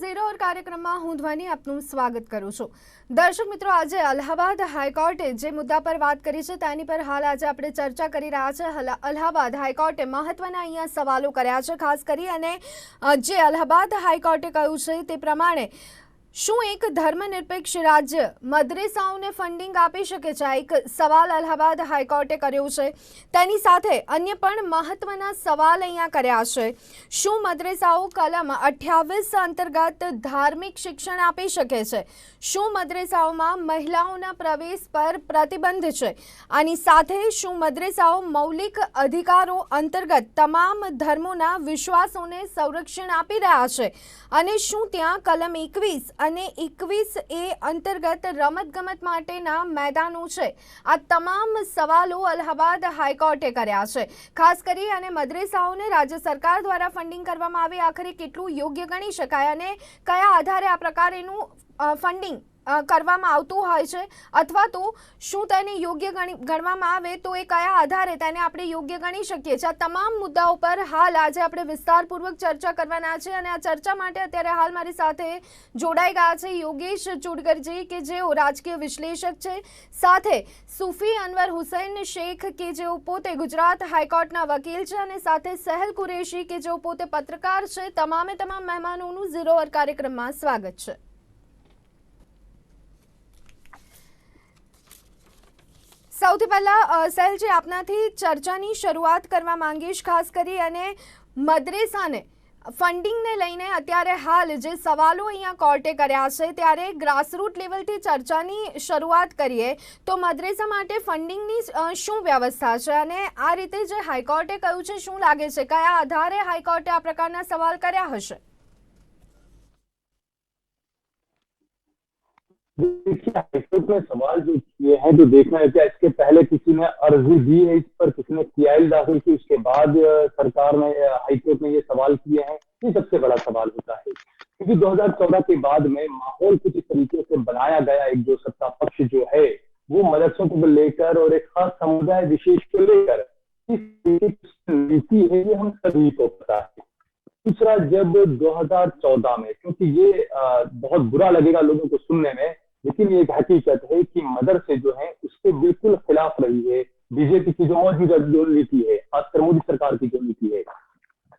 Zero ઓર કાર્યક્રમમાં હું ધ્વની આપનું સ્વાગત કરું છું। દર્શક મિત્રો, આજે અલ્હાબાદ હાઈકોર્ટે જે મુદ્દા પર વાત કરી છે તેની પર હાલ આજે આપણે ચર્ચા કરી રહ્યા છે। અલ્હાબાદ હાઈકોર્ટે મહત્વના અહીંયા સવાલો કર્યા છે, ખાસ કરી અને જે અલ્હાબાદ હાઈકોર્ટે કહ્યું છે તે પ્રમાણે શું એક ધર્મનિરપેક્ષ રાજ્ય મદ્રેસાઓને ફંડિંગ આપી શકે છે? એક સવાલ અલ્હાબાદ હાઈકોર્ટે કર્યો છે। તેની સાથે અન્ય પણ મહત્વના સવાલ અહીંયા કર્યા છે। શું મદ્રેસાઓ કલમ 28 અંતર્ગત ધાર્મિક શિક્ષણ આપી શકે છે? શું મદ્રેસાઓમાં મહિલાઓના પ્રવેશ પર પ્રતિબંધ છે? આની સાથે શું મદ્રેસાઓ મૌલિક અધિકારો અંતર્ગત તમામ ધર્મોના વિશ્વાસોને સંરક્ષણ આપી રહ્યા છે? અને શું ત્યાં કલમ 21 અને 21A અંતર્ગત રમતગમત માટેના મેદાનો છે? આ તમામ સવાલો અલ્હાબાદ હાઈકોર્ટે કર્યા છે। ખાસ કરી અને મદ્રેસાઓને રાજ્ય સરકાર દ્વારા ફંડિંગ કરવામાં આવે, આખરે કેટલું યોગ્ય ગણી શકાય અને કયા આધારે આ પ્રકારેનું ફંડિંગ કરવામાં આવતું હોય છે, અથવા તો શું તેને યોગ્ય ગણવામાં આવે તો એ કયા આધારે તેને આપણે યોગ્ય ગણી શકીએ છીએ? આ તમામ મુદ્દાઓ પર હાલ આજે આપણે વિસ્તારપૂર્વક ચર્ચા કરવાના છે અને આ ચર્ચા માટે અત્યારે હાલ મારી સાથે જોડાઈ ગયા છે યોગેશ ચુડગરજી, કે જેઓ રાજકીય વિશ્લેષક છે, સાથે સુફી અનવર હુસૈન શેખ, કે જેઓ પોતે ગુજરાત હાઈકોર્ટના વકીલ છે, અને સાથે સહેલ કુરેશી, કે જેઓ પોતે પત્રકાર છે। તમામ મહેમાનોનું ઝીરો અવર કાર્યક્રમમાં સ્વાગત છે। સૌથી પહેલા સહેલજી, આપનાથી ચર્ચાની શરૂઆત કરવા માંગીશ। ખાસ કરી અને મદ્રેસાને ફંડિંગને લઈને અત્યારે હાલ જે સવાલો અહીંયા કોર્ટે કર્યા છે, ત્યારે ગ્રાસરૂટ લેવલથી ચર્ચાની શરૂઆત કરીએ તો મદ્રેસા માટે ફંડિંગની શું વ્યવસ્થા છે? અને આ રીતે જે હાઈકોર્ટે કહ્યું છે, શું લાગે છે કયા આધારે હાઈકોર્ટે આ પ્રકારના સવાલ કર્યા હશે? देखिए, हाईकोर्ट में सवाल जो किए हैं तो देखना है क्या इसके पहले किसी ने अर्जी दी है, इस पर किसी ने पीआई दाखिल की, उसके बाद सरकार ने हाईकोर्ट में ये सवाल किए हैं? ये सबसे बड़ा सवाल होता है, क्योंकि 2014 के बाद में माहौल कुछ इस तरीके से बनाया गया। एक जो सत्ता पक्ष जो है वो मदरसों को लेकर और एक खास समुदाय विशेष को लेकर इस नीति है, ये हम सभी को पता है। दूसरा, जब 2014 में, क्योंकि ये बहुत बुरा लगेगा लोगों को सुनने में, लेकिन ये एक हकीकत है कि मदरसे जो है उसके बिल्कुल खिलाफ रही है बीजेपी की जो मौजूदा जो नीति है, खासकर मोदी सरकार की जो नीति है।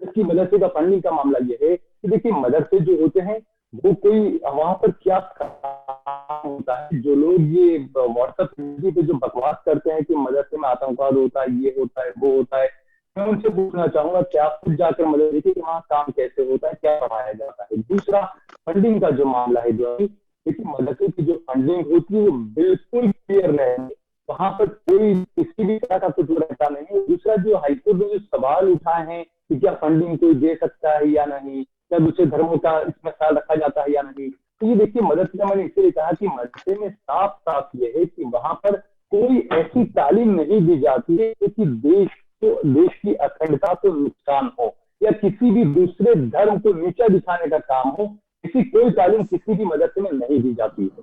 इसकी मदरसे का फंडिंग का मामला ये है कि देखिए, मदरसे जो होते हैं वो कोई वहां पर क्या काम होता है। जो लोग ये व्हाट्सएप पे जो बकवास करते हैं कि मदरसे में आतंकवाद होता है, ये होता है, वो होता है, मैं उनसे पूछना चाहूंगा कि आप खुद जाकर मदद देखिए कि वहाँ काम कैसे होता है, क्या पढ़ाया जाता है। दूसरा, फंडिंग का जो मामला है, जो देखिए मदरसे की जो फंडिंग होती है वो बिल्कुल क्लियर नहीं है, वहां पर कोई किसी भी तरह का कुछ रहता नहीं है। दूसरा, जो हाईकोर्ट में जो सवाल उठाए हैं कि क्या फंडिंग कोई दे सकता है या नहीं, क्या दूसरे धर्मों का इसमें ख्याल रखा जाता है या नहीं, तो ये देखिए मदरसे का मैंने इसलिए कहा कि मदरसे में साफ साफ ये है कि वहां पर कोई ऐसी तालीम नहीं दी जाती है कि देश की अखंडता को नुकसान हो या किसी भी दूसरे धर्म को नीचा दिखाने का काम हो। किसी कोई तालीम किसी भी मदरसे में नहीं दी जाती है।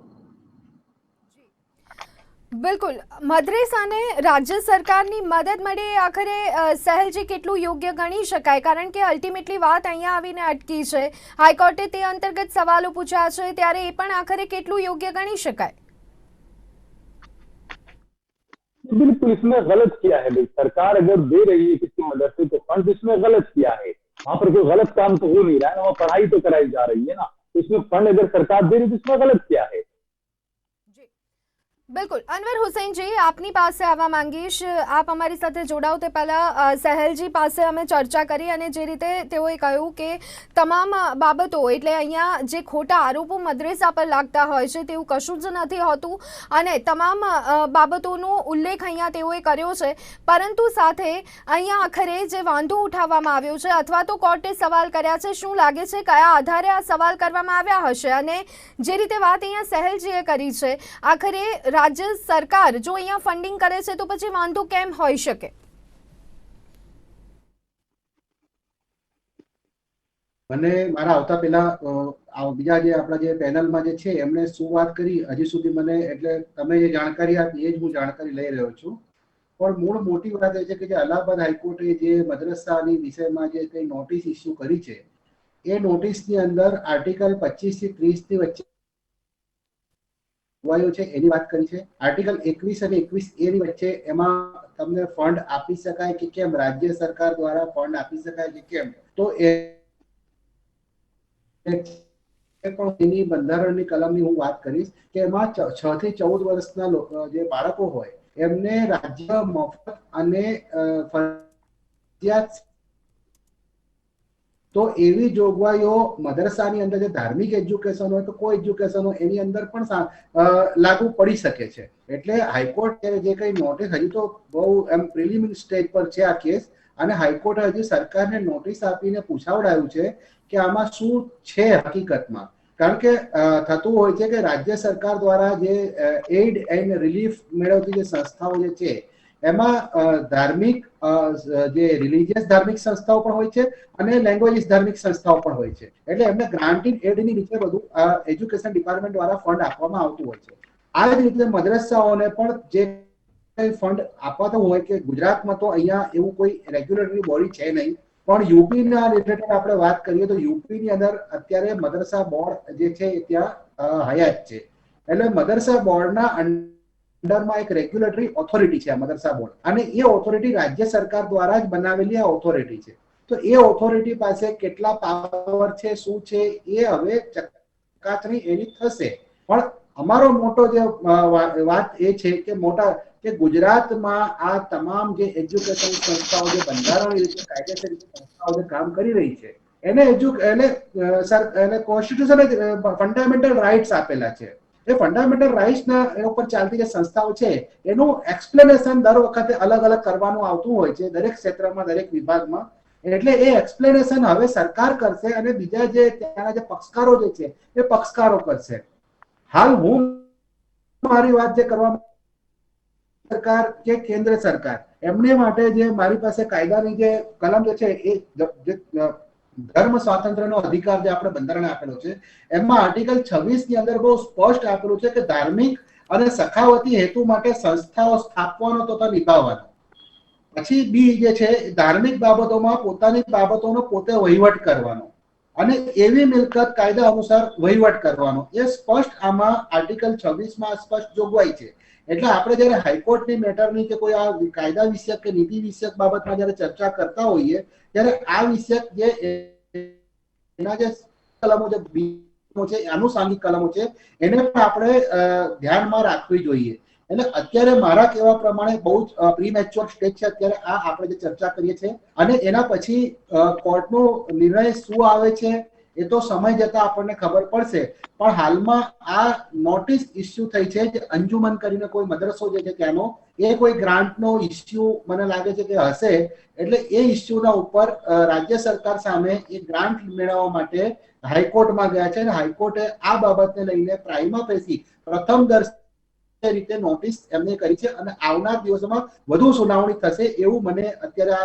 બિલકુલ, મદ્રેસાને રાજ્ય સરકારની મદદ મળે આખરે સહેલજી કેટલું યોગ્ય ગણી શકાય? કારણ કે અલ્ટિમેટલી વાત અહીંયા આવીને અટકી છે। હાઈકોર્ટે તે અંતર્ગત સવાલો પૂછ્યા છે, ત્યારે એ પણ આખરે કેટલું યોગ્ય ગણી શકાય? बिल्कुल, इसमें गलत किया है भाई। सरकार अगर दे रही है किसी मदरसे को फंड, इसमें गलत किया है। वहां पर कोई गलत काम तो हो नहीं रहा है, वहाँ पढ़ाई तो कराई जा रही है ना, तो इसमें फंड अगर सरकार दे रही है तो इसमें गलत किया है। બિલકુલ, અનવર હુસૈનજી, આપની પાસે આવવા માંગીશ। આપ અમારી સાથે જોડાઓ તે પહેલાં સહેલજી પાસે અમે ચર્ચા કરી અને જે રીતે તેઓએ કહ્યું કે તમામ બાબતો, એટલે અહીંયા જે ખોટા આરોપો મદ્રેસા પર લાગતા હોય છે તેવું કશું જ નથી હોતું અને તમામ બાબતોનો ઉલ્લેખ અહીંયા તેઓએ કર્યો છે। પરંતુ સાથે અહીંયા આખરે જે વાંધો ઉઠાવવામાં આવ્યો છે અથવા તો કોર્ટે સવાલ કર્યા છે, શું લાગે છે કયા આધારે આ સવાલ કરવામાં આવ્યા હશે? અને જે રીતે વાત અહીંયા સહેલજીએ કરી છે, આખરે રાજ્ય સરકાર જો અહીંયા ફંડિંગ કરે છે તો પછી વાંધો કેમ હોઈ શકે? મને મારા આવતા પહેલા બીજા જે આપણા જે પેનલમાં જે છે એમણે શું વાત કરી હજી સુધી મને, એટલે તમે જે જાણકારી આપી એ જ હું જાણકારી લઈ રહ્યો છું। પણ મૂળ મોટી વાત એ છે કે જે અલ્હાબાદ હાઈકોર્ટે જે મદ્રસાની વિષયમાં જે કંઈ નોટિસ ઇસ્યુ કરી છે એ નોટિસની અંદર આર્ટિકલ 25 થી 30 ની વચ્ચે જોગવાઈઓ છે એની વાત કરી છે. આર્ટિકલ 21 અને 21A ની વચ્ચે એમાં તમને ફંડ આપી શકાય કે કેમ, રાજ્ય સરકાર દ્વારા ફંડ આપી શકાય કે કેમ, તો એ પણ એની બંધારણની કલમની હું વાત કરીશ કે એમાં 6 થી 14 વર્ષના જે બાળકો હોય એમને રાજ્ય મફત અને ફરજિયાત, તો એવી જોગવાઈઓ મદરસાની અંદર જે ધાર્મિક એજ્યુકેશન હોય તો કોઈ એજ્યુકેશન હોય એની અંદર પણ લાગુ પડી શકે છે. એટલે હાઈકોર્ટ જે કઈ નોટિસ, હજી તો બહુ એમ પ્રિલિમિનરી સ્ટેજ પર છે આ કેસ, અને હાઈકોર્ટે હજી સરકારને નોટિસ આપીને પૂછાવડાયું છે કે આમાં શું છે હકીકતમાં. કારણ કે થતું હોય છે કે રાજ્ય સરકાર દ્વારા જે એઇડ એન્ડ રિલીફ મેળવતી જે સંસ્થાઓ જે છે એમાં ધાર્મિક જે રિલિજિયસ ધાર્મિક સંસ્થાઓ પણ હોય છે અને લેંગ્વેજીસ ધાર્મિક સંસ્થાઓ પણ હોય છે. એટલે એમને ગ્રાન્ટ ઇન એડની રીતે બધું એજ્યુકેશન ડિપાર્ટમેન્ટ દ્વારા ફંડ આપવામાં આવતું હોય છે. આ જ રીતે મદ્રસાઓને પણ જે ફંડ આપવાતો હોય કે ગુજરાતમાં તો અહીંયા એવું કોઈ રેગ્યુલેટરી બોડી છે નહીં, પણ યુપીના રિલેટેડ આપણે વાત કરીએ તો યુપીની અંદર અત્યારે મદરસા બોર્ડ જે છે ત્યાં હયાત છે. એટલે મદરસા બોર્ડના અંડરમાં એક રેગ્યુલેટરી ઓથોરિટી છે આ મદરસા બોર્ડ, અને એ ઓથોરિટી રાજ્ય સરકાર દ્વારા જ બનાવેલી આ ઓથોરિટી છે. તો એ ઓથોરિટી પાસે કેટલા પાવર છે, શું છે, એ હવે ચકાસણી એની થશે. પણ અમારો મોટો જે વાત એ છે કે કે ગુજરાતમાં આ તમામ જે એજ્યુકેશન સંસ્થાઓ જે બંધારણીય રીતે કાયદેસર રીતે સંસ્થાઓ જે કામ કરી રહી છે એને કોન્સ્ટિટ્યુશને ફંડામેન્ટલ રાઇટ્સ આપેલા છે. એ ફંડામેન્ટલ રાઇટ્સના એના ઉપર ચાલતી જે સંસ્થાઓ છે એનું એક્સપ્લેનેશન દર વખતે અલગ અલગ કરવાનું આવતું હોય છે દરેક ક્ષેત્રમાં, દરેક વિભાગમાં. એટલે એ એક્સપ્લેનેશન હવે સરકાર કરશે અને બીજા જે ત્યાંના જે પક્ષકારો જે છે એ પક્ષકારો કરશે. હાલ હું મારી વાત જે કરવા સરકાર કે કેન્દ્ર સરકાર એમને માટે જે મારી પાસે કાયદાની જે કલમ જે છે એ ધર્મ સ્વાતંત્ર્યનો અધિકાર જે આપણે બંધારણે આપેલો છે એમાં આર્ટિકલ 26 ની અંદર બહુ સ્પષ્ટ આપેલું છે કે ધાર્મિક અને સખાવતી હેતુ માટે સંસ્થાઓ સ્થાપવાનો તથા નિભાવવાનો. પછી બી જે છે ધાર્મિક બાબતોમાં પોતાની બાબતોનો પોતે વહીવટ કરવાનો અને એવી મિલકત કાયદા અનુસાર વહીવટ કરવાનો, એ સ્પષ્ટ આમાં આર્ટિકલ 26 માં સ્પષ્ટ જોગવાઈ છે. એટલે આપણે જયારે હાઈકોર્ટની મેટરની કે કોઈ આ કાયદા વિષયક કે નીતિ વિષયક બાબતમાં જયારે ચર્ચા કરતા હોઈએ ત્યારે આ વિષયક જે એના જે કલમો છે, આનુષાંગિક કલમો છે, એને પણ આપણે ધ્યાનમાં રાખવી જોઈએ. એટલે અત્યારે મારા કહેવા પ્રમાણે બહુ જ પ્રીમેચ્યોર સ્ટેજ છે અત્યારે આ આપણે જે ચર્ચા કરીએ છીએ, અને એના પછી કોર્ટનો નિર્ણય શું આવે છે એ તો સમય જતા આપણને ખબર પડશે. પણ હાલમાં આ નોટિસ ઇસ્યુ થઈ છે જે અંજુમન કરીને કોઈ મદ્રસો જે છે ત્યાંનો, એ કોઈ ગ્રાન્ટનો ઇસ્યુ મને લાગે છે કે હશે. એટલે એ ઇસ્યુના ઉપર રાજ્ય સરકાર સામે એ ગ્રાન્ટ મેળવવા માટે હાઈકોર્ટમાં ગયા છે અને હાઈકોર્ટે આ બાબતને લઈને પ્રાઇમા ફેસી પ્રથમ રીતે નોટિસ એમને કરી છે અને આવનાર દિવસોમાં વધુ સુનાવણી થશે એવું મને અત્યારે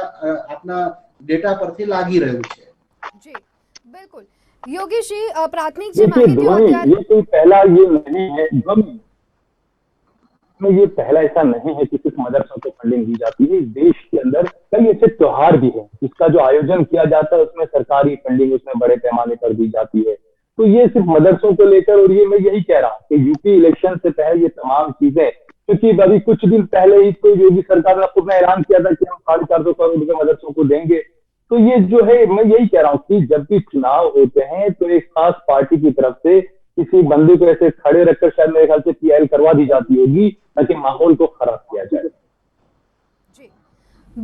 આપના ડેટા પરથી લાગી રહ્યું છે. જી બિલકુલ. યોગીજી, પ્રાથમિક જે देखिए માહિતીઓ ध्वनि, અત્યારે ये कोई पहला ये नहीं है ध्वनि में, ये पहला ऐसा नहीं है कि सिर्फ मदरसों को फंडिंग दी जाती है। इस देश के अंदर कई ऐसे त्योहार भी हैं जिसका जो आयोजन किया जाता है उसमें सरकारी फंडिंग उसमें बड़े पैमाने पर दी जाती है। तो ये सिर्फ मदरसों को लेकर, और ये मैं यही कह रहा हूँ कि यूपी इलेक्शन से पहले ये तमाम चीजें, क्योंकि अभी कुछ दिन पहले ही तो योगी सरकार ने खुद ने ऐलान किया था कि हम 450 करोड़ रुपए मदरसों को देंगे। तो ये जो है, मैं यही कह रहा हूँ कि जब भी चुनाव होते हैं तो एक खास पार्टी की तरफ से किसी बंदे को ऐसे खड़े रखकर शायद मेरे ख्याल से पीएल करवा दी जाती होगी ताकि माहौल को खराब किया जाए। જી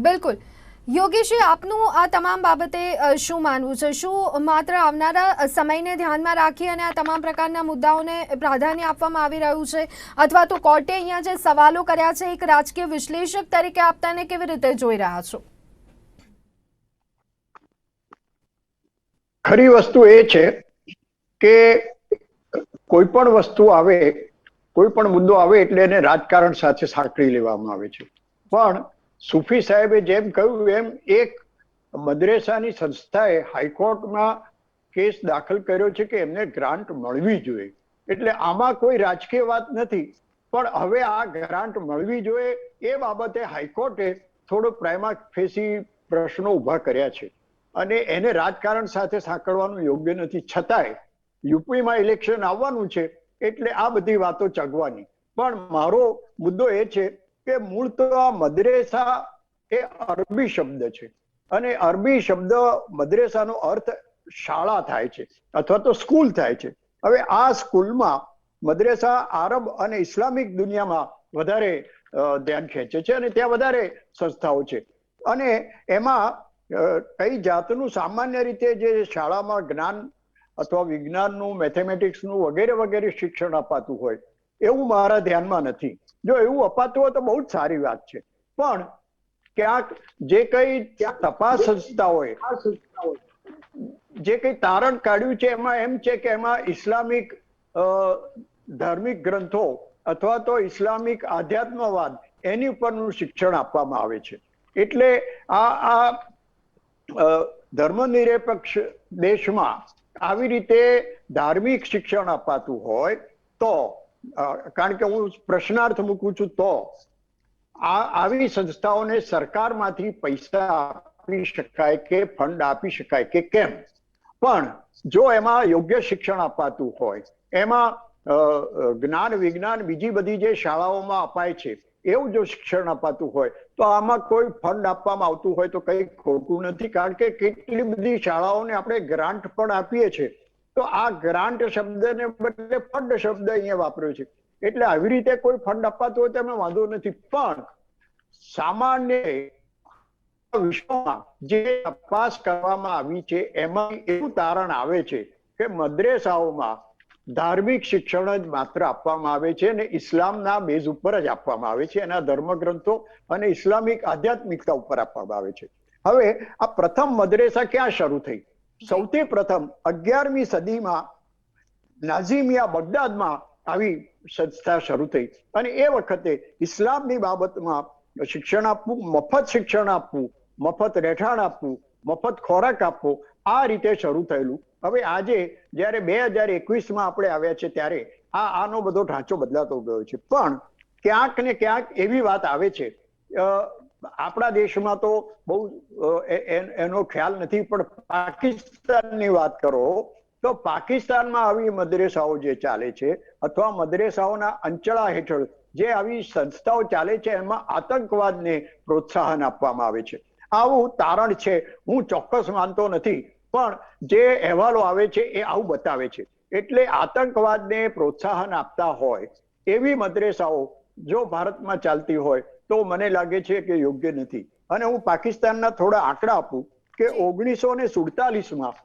બિલકુલ. યોગીજી, આપનું આ તમામ બાબતે શું માનવું છે? શું માત્ર આવનારા સમયને ધ્યાનમાં રાખી અને આ તમામ પ્રકારના મુદ્દાઓને પ્રાધાન્ય આપવામાં આવી રહ્યું છે, અથવા તો કોર્ટે અહીંયા જે સવાલો કર્યા છે એક રાજકીય વિશ્લેષક તરીકે આપ તેને કેવી રીતે જોઈ રહ્યા છો? ખરી વસ્તુ એ છે કે કોઈ પણ વસ્તુ આવે, કોઈ પણ મુદ્દો આવે એટલે એને રાજકારણ સાથે સાંકળી લેવામાં આવે છે. પણ સુફી સાહેબે જેમ કહ્યું એમ એક મદ્રેસાની સંસ્થાએ હાઈકોર્ટમાં કેસ દાખલ કર્યો છે કે એમને ગ્રાન્ટ મળવી જોઈએ. એટલે આમાં કોઈ રાજકીય વાત નથી, પણ હવે આ ગ્રાન્ટ મળવી જોઈએ એ બાબતે હાઈકોર્ટે થોડો પ્રાઇમા ફેસી પ્રશ્નો ઉભા કર્યા છે. અને એને રાજકારણ સાથે સાંકળવાનું યોગ્ય નથી. છતાંય યુપીમાં ઇલેક્શન આવવાનું છે એટલે આ બધી વાતો ચગવાની. પણ મારો મુદ્દો એ છે કે મૂળ તો આ મદરેસા એ અરબી શબ્દ છે અને અરબી શબ્દ મદરેસાનો અર્થ શાળા થાય છે અથવા તો સ્કૂલ થાય છે. હવે આ સ્કૂલમાં મદરેસા આરબ અને ઇસ્લામિક દુનિયામાં વધારે ધ્યાન ખેંચે છે અને ત્યાં વધારે સંસ્થાઓ છે અને એમાં કઈ જાતનું સામાન્ય રીતે જે શાળામાં જ્ઞાન અથવા વિજ્ઞાનનું, મેથેમેટિક્સનું વગેરે વગેરે શિક્ષણ અપાતું હોય એવું મારા ધ્યાનમાં નથી. જો એવું અપાતું હોય તો બહુ જ સારી વાત છે. પણ ક્યાંક જે કઈ ત્યાં તપાસ સંસ્થાઓએ જે કઈ તારણ કાઢ્યું છે એમાં એમ છે કે એમાં ઇસ્લામિક ધાર્મિક ગ્રંથો અથવા તો ઇસ્લામિક આધ્યાત્મવાદ એની ઉપરનું શિક્ષણ આપવામાં આવે છે. એટલે આ ધર્મનિરપેક્ષ દેશમાં આવી રીતે ધાર્મિક શિક્ષણ અપાતું હોય તો, કારણ કે હું પ્રશ્નાર્થ મૂકું છું, તો આવી સંસ્થાઓને સરકારમાંથી પૈસા આપી શકાય કે ફંડ આપી શકાય કે કેમ? પણ જો એમાં યોગ્ય શિક્ષણ અપાતું હોય, એમાં જ્ઞાન વિજ્ઞાન બીજી બધી જે શાળાઓમાં અપાય છે એવું જો શિક્ષણ અપાતું હોય તો આમાં કોઈ ફંડ આપવામાં આવતું હોય તો કંઈ ખોટું નથી. કારણ કે કેટલી બધી શાળાઓને આપણે ગ્રાન્ટ પણ આપીએ છીએ, તો આ ગ્રાન્ટ શબ્દને બદલે ફંડ શબ્દ અહીંયા વાપર્યો છે. એટલે આવી રીતે કોઈ ફંડ અપાતું હોય તો એમાં વાંધો નથી. પણ સામાન્ય વિશ્વમાં જે તપાસ કરવામાં આવી છે એમાં એવું તારણ આવે છે કે મદ્રેસાઓમાં ધાર્મિક શિક્ષણ જ માત્ર આપવામાં આવે છે અને ઇસ્લામના બેઝ ઉપર જ આપવામાં આવે છે, એના ધર્મગ્રંથો અને ઇસ્લામિક આધ્યાત્મિકતા ઉપર આપવામાં આવે છે. હવે આ પ્રથમ મદ્રેસા ક્યાં શરૂ થઈ? સૌથી પ્રથમ 11મી સદીમાં નાઝિમિયા બગદાદમાં આવી સંસ્થા શરૂ થઈ અને એ વખતે ઇસ્લામની બાબતમાં શિક્ષણ આપવું, મફત શિક્ષણ આપવું, મફત રહેઠાણ આપવું, મફત ખોરાક આપવો, આ રીતે શરૂ થયેલું. હવે આજે જ્યારે 2021માં આપણે આવ્યા છે ત્યારે આનો બધો ઢાંચો બદલાતો ગયો છે. પણ ક્યાંક ને ક્યાંક એવી વાત આવે છે, આપણા દેશમાં તો બહુ એનો ખ્યાલ નથી, પણ પાકિસ્તાનની વાત કરો તો પાકિસ્તાનમાં આવી મદ્રેસાઓ જે ચાલે છે અથવા મદ્રેસાઓના અંચળા હેઠળ જે આવી સંસ્થાઓ ચાલે છે એમાં આતંકવાદને પ્રોત્સાહન આપવામાં આવે છે. આવું તારણ છે, હું ચોક્કસ માનતો નથી, પણ જે અહેવાલો આવે છે એ આવું બતાવે છે. એટલે આતંકવાદને પ્રોત્સાહન આપતા હોય એવી મદ્રેસાઓ જો ભારતમાં ચાલતી હોય તો મને લાગે છે કે યોગ્ય નથી. અને હું પાકિસ્તાનના થોડા આંકડા આપું કે 1947માં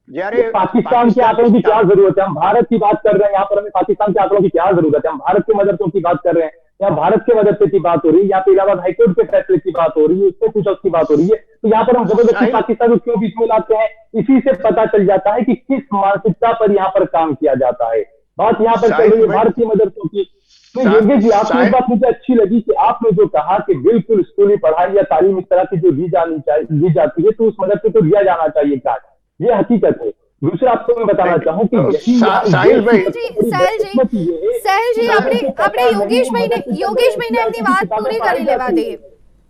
જ્યારે पाकिस्तान के आंकड़ों की क्या जरूरत है? हम भारत की बात कर रहे हैं, यहाँ पर हमें पाकिस्तान के आंकड़ों की क्या जरूरत है? हम भारत के मदरसों की बात कर रहे हैं, यहाँ भारत के मदरसे की बात हो रही है, यहाँ पे इलाहाबाद हाईकोर्ट के फैसले की बात हो रही है, उससे कुछ की बात हो रही है. तो यहाँ पर हम जबरदस्ती पाकिस्तान को क्यों बीच में लाते हैं? इसी से पता चल जाता है कि किस मानसिकता पर यहाँ पर काम किया जाता है. बात यहाँ पर चल रही है भारतीय मदरसों की. तो योगेश जी, आपकी एक बात मुझे अच्छी लगी कि आपने जो कहा कि बिल्कुल स्कूली पढ़ाई या तालीम इस तरह की जो दी जाती है तो उस मदरसे को दिया जाना चाहिए क्या? ये हकीकत है. दूसरा आपको मैं बताना चाहूँ कि સાહેલજી આપણે યોગેશભાઈને એમની વાત પૂરી કરી લેવા દઈએ.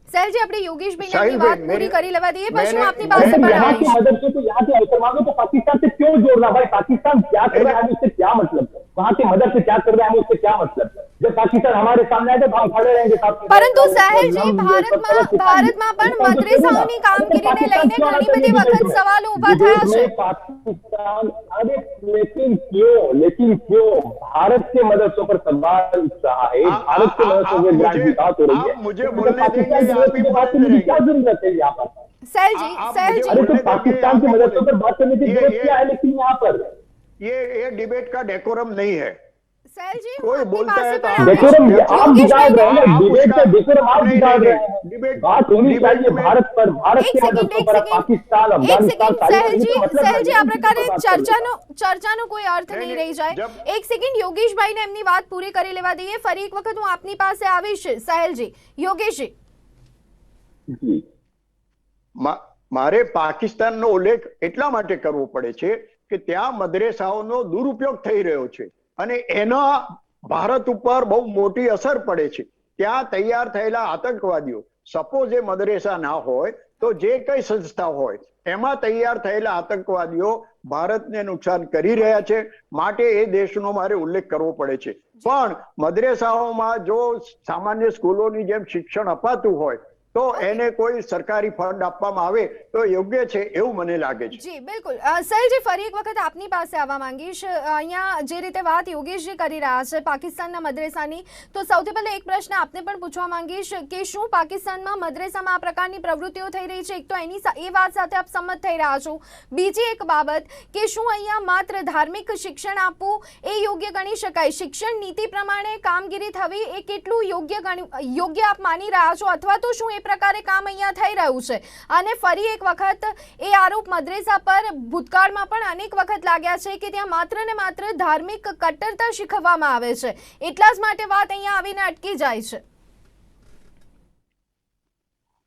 સાહેલજી આપણે યોગેશભાઈને એમની વાત પૂરી કરી લેવા દઈએ, પછી હું આપની પાસે પણ આવીશ. मदरसे को यहाँ के मुसलमानों को पाकिस्तान से क्यों जोड़ना? भाई पाकिस्तान क्या कर रहा है उससे क्या मतलब है? वहाँ के मदरसे क्या कर रहे हैं उससे क्या मतलब है? जब पाकिस्तान हमारे सामने आए तो हम खड़े रहेंगे. પરંતુ સાહેલજી ભારતમાં પણ મદ્રેસાઓની કામગીરીને લઈને ઘણી બધી વખત સવાલો ઊભા થયા છે. पाकिस्तान, अरे लेकिन क्यों भारत के मदरसों पर सवाल उठ रहा है? भारत के मदरसों में ग्रांट की बात हो रही है, मुझे बोलने देंगे, क्या जरूरत है यहाँ पर? સાહેલજી अरे तो पाकिस्तान के मदरसों पर बात करने की जरूरत क्या है? लेकिन यहाँ पर ये डिबेट का डेकोरम नहीं है. સાહેલજી कोई बोलता है तो डेकोरम आप बिगाड़ रहे हैं. डिबेट का डेकोरम आप बिगाड़ रहे हैं. बात होनी चाहिए भारत पर, भारत के मदरसों पर. पाकिस्तान, अफगानिस्तान, સાહેલજી આ પ્રકારે ચર્ચાનો કોઈ અર્થ નહીં રહી જાય. એક સેકન્ડ યોગેશભાઈને એમની વાત પૂરી કરી લેવા દઈએ. ફરી એક વખત હું આપની પાસે આવીશ. સાહેલજી, યોગેશજી, મારે પાકિસ્તાનનો ઉલ્લેખ એટલા માટે કરવો પડે છે કે ત્યાં મદ્રેસાઓનો દુરુપયોગ થઈ રહ્યો છે અને એના ભારત ઉપર બહુ મોટી અસર પડે છે. ત્યાં તૈયાર થયેલા આતંકવાદીઓ સપોઝ એ મદરેસા ના હોય તો જે કઈ સંસ્થા હોય એમાં તૈયાર થયેલા આતંકવાદીઓ ભારતને નુકસાન કરી રહ્યા છે, માટે એ દેશનો મારે ઉલ્લેખ કરવો પડે છે. પણ મદરેસાઓમાં જો સામાન્ય સ્કૂલોની જેમ શિક્ષણ અપાતું હોય તો એને કોઈ સરકારી ફંડ આપવામાં આવે તો યોગ્ય છે એવું મને લાગે છે. જી બિલકુલ. સહેલજી, ફરી એક વખત આપની પાસે આવવા માંગીશ. અહીંયા જે રીતે વાત યોગેશજી કરી રહ્યા છે પાકિસ્તાનના મદરેસાની, તો સૌથી પહેલા એક પ્રશ્ન આપને પણ પૂછવા માંગીશ કે શું પાકિસ્તાનમાં મદરેસામાં આ પ્રકારની પ્રવૃત્તિઓ થઈ રહી છે? એક તો એ વાત સાથે આપ સંમત થઈ રહ્યા છો. બીજી એક બાબત કે શું અહીંયા માત્ર ધાર્મિક શિક્ષણ આપવું એ યોગ્ય ગણી શકાય? શિક્ષણ નીતિ પ્રમાણે કામગીરી થવી એ કેટલું યોગ્ય આપ માની રહ્યા છો, અથવા તો શું એ પ્રકારે કામ અહીંયા થઈ રહ્યું છે? અને ફરી એક વખત એ આરોપ મદરેસા પર ભૂતકાળમાં પણ અનેક વખત લાગ્યા છે કે ત્યાં માત્ર ને માત્ર ધાર્મિક કટ્ટરતા શીખવવામાં આવે છે, એટલા જ માટે વાત અહીંયા આવીને अटकी જાય છે.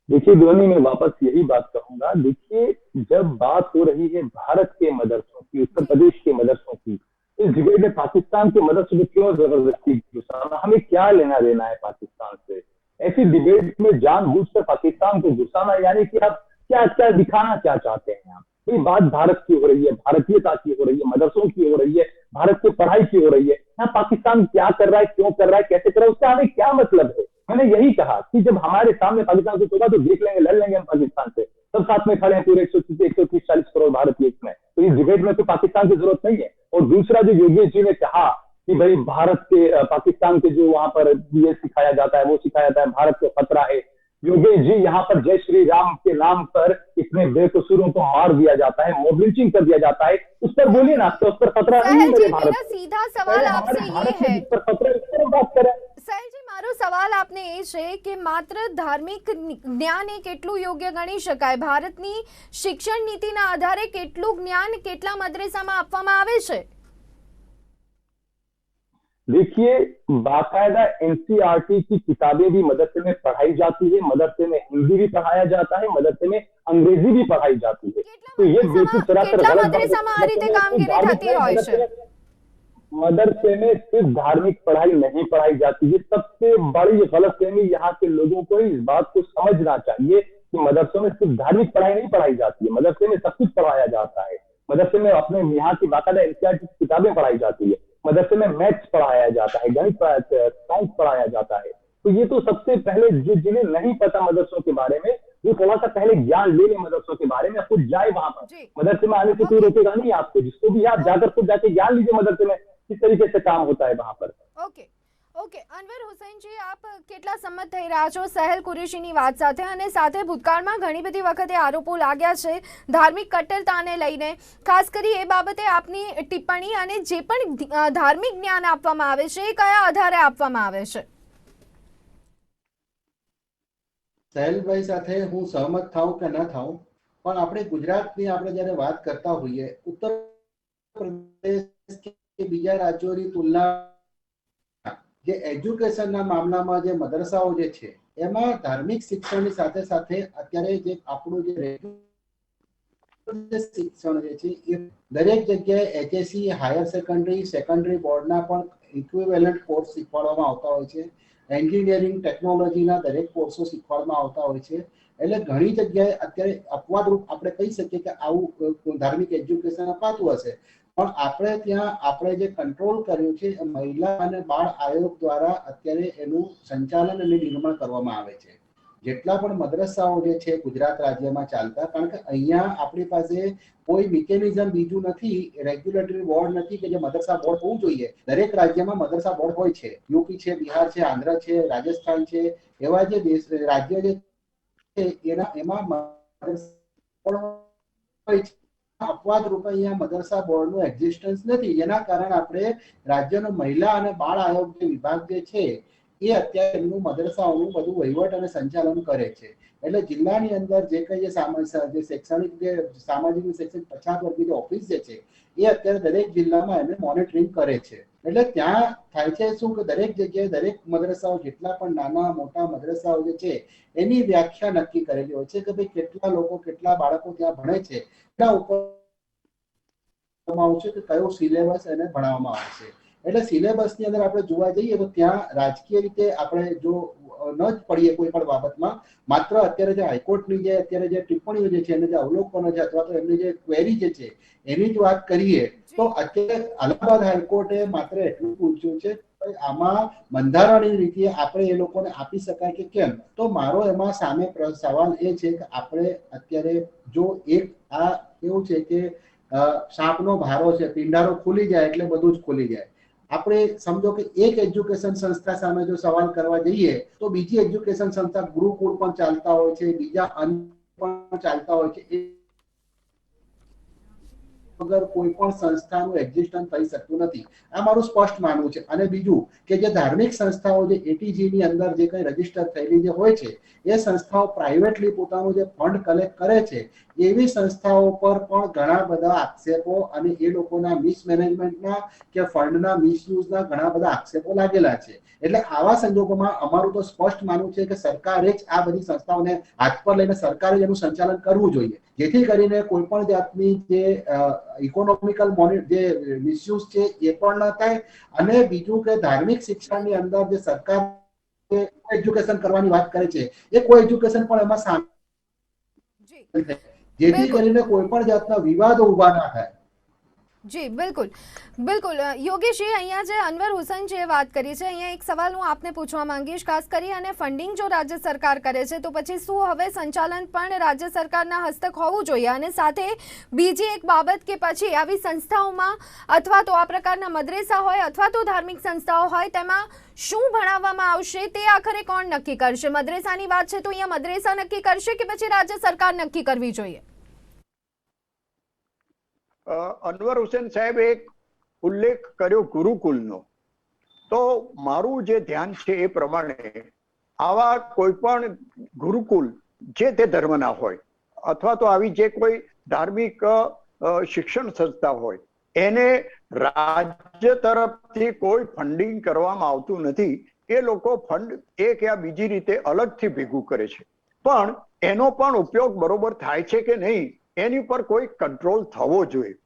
देखिए ध्वनि, मैं वापस यही बात कहूंगा. देखिए, जब बात हो रही है भारत के मदरसों की, उत्तर प्रदेश के मदरसों की, इस डिबेट में पाकिस्तान के मदरसों को क्यों जबरदस्ती घुसाना? हमें क्या लेना देना है पाकिस्तान से? ऐसी डिबेट में जानबूझकर पाकिस्तान को घुसाना, यानी कि आप क्या क्या दिखाना क्या चाहते हैं आप? ये बात भारत की हो रही है, भारतीयता की हो रही है, मदरसों की हो रही है, भारत की पढ़ाई की हो रही है. यहाँ पाकिस्तान क्या कर रहा है, क्यों कर रहा है, कैसे कर रहा है, उसका हमें क्या मतलब है? मैंने यही कहा कि जब हमारे सामने पाकिस्तान को होगा तो देख लेंगे, लड़ लेंगे हम पाकिस्तान से. सब साथ में खड़े हैं पूरे 130-140 करोड़ भारतीय इसमें, तो इस डिबेट में तो पाकिस्तान की जरूरत नहीं है. और दूसरा, जो योगेश जी ने कहा कि भाई भारत के पाकिस्तान के जो वहां पर ये सिखाया जाता है, वो सिखाया जाता है, भारत को खतरा है. योगेश जी, यहाँ पर जय श्री राम के नाम पर इतने बेकसूरों को मार दिया जाता है, मॉब लिंचिंग कर दिया जाता है, उस पर बोलिए ना, तो उस पर खतरा नहीं है मेरे भारत को. सीधा सवाल आपसे ये है, बात करें સહેલજી, મારો સવાલ આપને એ છે કે માત્ર ધાર્મિક જ્ઞાન એ કેટલું યોગ્ય ગણી શકાય? ભારતની શિક્ષણ નીતિના આધારે કેટલું જ્ઞાન કેટલા મદરેસામાં આપવામાં આવે છે? देखिए, बाकायदा एनसीईआरटी की किताबें भी मदरसे में पढ़ाई जाती है, मदरसे में हिंदी भी पढ़ाया जाता है, मदरसे में अंग्रेजी भी पढ़ाई जाती है. तो ये बिल्कुल सरासर गलत मदरसाમાં આ રીતે કામગીરી થતી હોય છે. मदरसे में सिर्फ धार्मिक पढ़ाई नहीं पढ़ाई जाती है. सबसे बड़ी गलतफहमी यहाँ के लोगों को इस बात को समझना चाहिए कि मदरसों में सिर्फ धार्मिक पढ़ाई नहीं पढ़ाई जाती है, मदरसे में सब कुछ पढ़ाया जाता है. मदरसे में अपने यहाँ की बाकायदा एनसीईआरटी की किताबें पढ़ाई जाती है, मदरसे में मैथ्स पढ़ाया जाता है, गणित साइंस पढ़ाया जाता है. तो ये तो सबसे पहले जिन्हें नहीं पता मदरसों के बारे में, वो थोड़ा सा पहले ज्ञान ले लें मदरसों के बारे में, खुद जाए वहां पर. मदरसे में आने से कोई रोकेगा नहीं आपको, जिसको भी आप जाकर खुद जाके ज्ञान लीजिए मदरसे में किस तरीके से काम होता है वहां पर. ओके, અનવર હુસૈનજી, આપ કેટલા સંમત થઈ રહ્યા છો સહેલ કુરેશીની વાત સાથે? અને સાથે ભૂતકાળમાં ઘણી બધી વખતે આરોપો લાગ્યા છે ધાર્મિક કટ્ટરતાને લઈને, ખાસ કરી એ બાબતે આપની ટિપ્પણી, અને જે પણ ધાર્મિક જ્ઞાન આપવામાં આવે છે એ કયા આધારે આપવામાં આવે છે? સહેલભાઈ સાથે હું સહમત થાઉં કે ન થાઉં, પણ આપણે ગુજરાતની આપણે જ્યારે વાત કરતા હોઈએ, ઉત્તર પ્રદેશ કે બીજા રાજ્યોની તુલના જે એજ્યુકેશનના મામલામાં જે મદરસાઓ જે છે એમાં ધાર્મિક શિક્ષણની સાથે સાથે અત્યારે જે આપણું જે શિક્ષણ જે છે એ દરેક જગ્યાએ એચએસસી, હાયર સેકન્ડરી બોર્ડના પણ ઇક્વિવેલન્ટ કોર્સ શીખવાડવામાં આવતા હોય છે. એન્જિનિયરિંગ, ટેકનોલોજીના દરેક કોર્સો શીખવાડવામાં આવતા હોય છે. એટલે ઘણી જગ્યાએ અત્યારે અપવાદરૂપ આપણે કહી શકીએ કે આવું ધાર્મિક એજ્યુકેશન અપાતું હશે, પણ આપણે ત્યાં આપણે જે કંટ્રોલ કર્યું છે એ મહિલા અને બાળ આયોગ દ્વારા અત્યારે એનું સંચાલન અને નિર્માણ કરવામાં આવે છે. જેટલા પણ મદરસાઓ જે છે ગુજરાત રાજ્યમાં ચાલતા, કારણ કે અહીંયા આપણી પાસે કોઈ મિકેનિઝમ બીજું નથી, રેગ્યુલેટરી બોર્ડ નથી કે જે મદરસા બોર્ડ હોવું જોઈએ. દરેક રાજ્યમાં મદરસા બોર્ડ હોય છે. યુપી છે, બિહાર છે, આંધ્ર છે, રાજસ્થાન છે, એવા જે રાજ્ય જે છે એમાં મદરસા હોય છે. અપવાદ રૂપે અહીંયા મદરસા બોર્ડનું એક્ઝિસ્ટન્સ નથી, જેના કારણે આપણે રાજ્યનો મહિલા અને બાળ આયોગ જે વિભાગ જે છે એ અત્યારે એમનું મદરસાઓનું બધું વહીવટ અને સંચાલન કરે છે. એટલે જિલ્લાની અંદર જે કઈ જે શૈક્ષણિક જે સામાજિક શૈક્ષણિક પછાત વર્ગની જે ઓફિસ જે છે એ અત્યારે દરેક જિલ્લામાં એમને મોનિટરિંગ કરે છે. એટલે ત્યાં થાય છે શું કે દરેક જગ્યાએ દરેક મદરસાઓ જેટલા પણ નાના મોટા મદરસાઓ જે છે એની વ્યાખ્યા નક્કી કરેલી હોય છે કે ભાઈ કેટલા લોકો કેટલા બાળકો ત્યાં ભણે છે, એટલા ઉપર આવશે કે કયો સિલેબસ એને ભણાવવામાં આવશે. એટલે સિલેબસની અંદર આપણે જોવા જઈએ તો ત્યાં રાજકીય રીતે આપણે જો ન જ પડીએ કોઈ પણ બાબતમાં, માત્ર અત્યારે જે હાઈકોર્ટની જે અત્યારે જે ટિપ્પણીઓ જે છે, એને જે અવલોકનો છે અથવા તો એમની જે ક્વેરી જે છે એની જ વાત કરીએ તો અત્યારે અલ્હાબાદ હાઈકોર્ટે માત્ર એટલું પૂછ્યું છે આમાં બંધારણીય રીતે આપણે એ લોકોને આપી શકાય કે કેમ. તો મારો એમાં સામે સવાલ એ છે કે આપણે અત્યારે જો એક આ એવું છે કે સાપનો ભારો છે, પિંડારો ખુલી જાય એટલે બધું જ ખુલી જાય. આપણે સમજો કે એક એજ્યુકેશન સંસ્થા સામે જો સવાલ કરવા જઈએ તો બીજી એજ્યુકેશન સંસ્થા ગુરુકુળ પણ ચાલતા હોય છે, બીજા અન્ય પણ ચાલતા હોય છે, વગર કોઈ પણ સંસ્થાનું એક્ઝિસ્ટન્સ થઈ શકતું નથી. આ મારું સ્પષ્ટ માનવું છે. અને બીજું કે જે ધાર્મિક સંસ્થાઓ જે એટીજી ની અંદર જે કંઈ રજીસ્ટર થયેલી જે હોય છે એ સંસ્થાઓ પ્રાઇવેટલી પોતાનું જે ફંડ કલેક્ટ કરે છે, એવી સંસ્થાઓ પર પણ ઘણા બધા આક્ષેપો અને એ લોકોના મિસમેનેજમેન્ટના કે ફંડના મિસયુઝના ઘણા બધા આક્ષેપો લાગેલા છે. એટલે આવા સંજોગોમાં અમારું તો સ્પષ્ટ માનવું છે કે સરકારે જ આ બધી સંસ્થાઓને હાથ પર લઈને સરકારે જ એનું સંચાલન કરવું જોઈએ, જેથી કરીને કોઈ પણ જાતની જે ઇકોનોમિકલ જે મિસયુઝ છે એ પણ ન થાય. અને બીજું કે ધાર્મિક શિક્ષણની અંદર જે સરકાર એજ્યુકેશન કરવાની વાત કરે છે એ કોઈ એજ્યુકેશન પણ એમાં સામેલ થાય, જેથી કરીને કોઈ પણ જાતના વિવાદો ઉભા ના થાય. જી બિલકુલ બિલકુલ યોગેશજી, અહીંયા જે અનવર હુસૈન જે વાત કરી છે, અહીંયા એક સવાલ હું આપને પૂછવા માંગીશ, ખાસ કરી અને ફંડિંગ જો રાજ્ય સરકાર કરે છે તો પછી શું હવે સંચાલન પણ રાજ્ય સરકારના હસ્તક હોવું જોઈએ? અને સાથે બીજી એક બાબત કે પછી આવી સંસ્થાઓમાં અથવા તો આ પ્રકારના મદ્રેસા હોય અથવા તો ધાર્મિક સંસ્થાઓ હોય તેમાં શું ભણાવવામાં આવશે તે આખરે કોણ નક્કી કરશે? મદ્રેસાની વાત છે તો અહીંયા મદ્રેસા નક્કી કરશે કે પછી રાજ્ય સરકાર નક્કી કરવી જોઈએ? અનવર હુસેન સાહેબે એક ઉલ્લેખ કર્યો ગુરુકુલનો, તો મારું જે ધ્યાન છે એ પ્રમાણે આવા કોઈ પણ ગુરુકુલ જે તે ધર્મના હોય અથવા તો આવી જે કોઈ ધાર્મિક શિક્ષણ સંસ્થા હોય એને રાજ્ય તરફથી કોઈ ફંડિંગ કરવામાં આવતું નથી. એ લોકો ફંડ એક યા બીજી રીતે અલગથી ભેગું કરે છે, પણ એનો પણ ઉપયોગ બરોબર થાય છે કે નહીં એની પર કોઈ કંટ્રોલ થવો જોઈએ.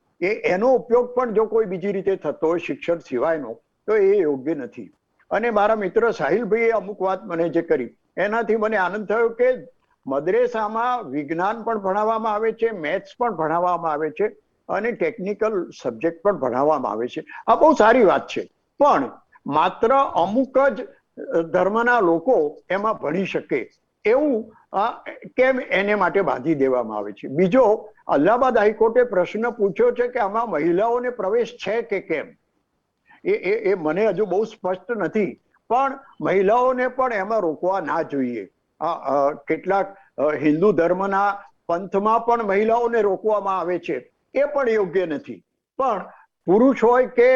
એનો ઉપયોગ પણ જો કોઈ બીજી રીતે થતો હોય શિક્ષણ સિવાયનો તો એ યોગ્ય નથી. અને મારા મિત્ર સાહિલભાઈએ અમુક વાત મને જે કરી એનાથી મને આનંદ થયો કે મદ્રેસામાં વિજ્ઞાન પણ ભણાવવામાં આવે છે, મેથ્સ પણ ભણાવવામાં આવે છે અને ટેકનિકલ સબ્જેક્ટ પણ ભણાવવામાં આવે છે. આ બહુ સારી વાત છે, પણ માત્ર અમુક જ ધર્મના લોકો એમાં ભણી શકે એવું કેમ એને માટે બાંધી દેવામાં આવે છે? બીજો, અલ્હાબાદ હાઈકોર્ટે પ્રશ્ન પૂછ્યો છે કે આમાં મહિલાઓને પ્રવેશ છે કે કેમ, એ મને હજુ બહુ સ્પષ્ટ નથી, પણ મહિલાઓને પણ એમાં રોકવા ના જોઈએ. કેટલાક હિન્દુ ધર્મના પંથમાં પણ મહિલાઓને રોકવામાં આવે છે, એ પણ યોગ્ય નથી. પણ પુરુષ હોય કે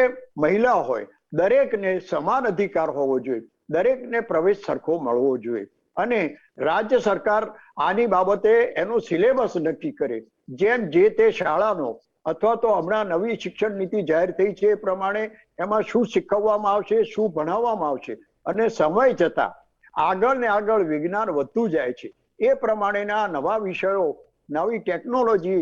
મહિલા હોય દરેકને સમાન અધિકાર હોવો જોઈએ, દરેકને પ્રવેશ સરખો મળવો જોઈએ. અને રાજ્ય સરકાર આની બાબતે એનો સિલેબસ નક્કી કરે, જેમ જે તે શાળાનો અથવા તો હમણાં નવી શિક્ષણ નીતિ જાહેર થઈ છે એ પ્રમાણે એમાં શું શીખવવામાં આવશે, શું ભણાવવામાં આવશે. અને સમય જતા આગળ ને આગળ વિજ્ઞાન વધતું જાય છે, એ પ્રમાણેના નવા વિષયો, નવી ટેકનોલોજી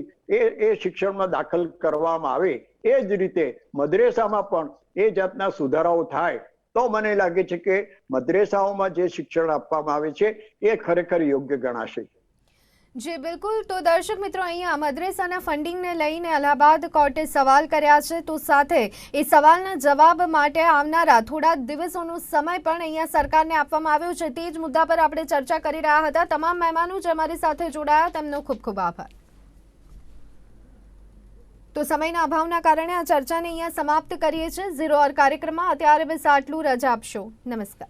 એ શિક્ષણમાં દાખલ કરવામાં આવે. એ જ રીતે મદ્રેસામાં પણ એ જાતના સુધારાઓ થાય તો મને લાગે છે કે મદ્રેસાઓમાં જે શિક્ષણ આપવામાં આવે છે એ ખરેખર યોગ્ય ગણાશે. જી બિલકુલ. તો દર્શક મિત્રો, અહીંયા મદ્રેસાના ફંડિંગને લઈને અલ્હાબાદ કોર્ટે સવાલ કર્યા છે, તો સાથે એ સવાલના જવાબ માટે આવનારા થોડા દિવસોનો સમય પણ અહીંયા સરકારને આપવામાં આવ્યો છે. તે જ મુદ્દા પર આપણે ચર્ચા કરી રહ્યા હતા. તમામ મહેમાનો જે અમારી સાથે જોડાયા તેમનો ખૂબ ખૂબ આભાર. તો સમયના અભાવના કારણે આ ચર્ચાને અહીંયા સમાપ્ત કરીએ છીએ. ઝીરો અવર કાર્યક્રમમાં અત્યારે બસ આટલું. રજા આપશો. નમસ્કાર.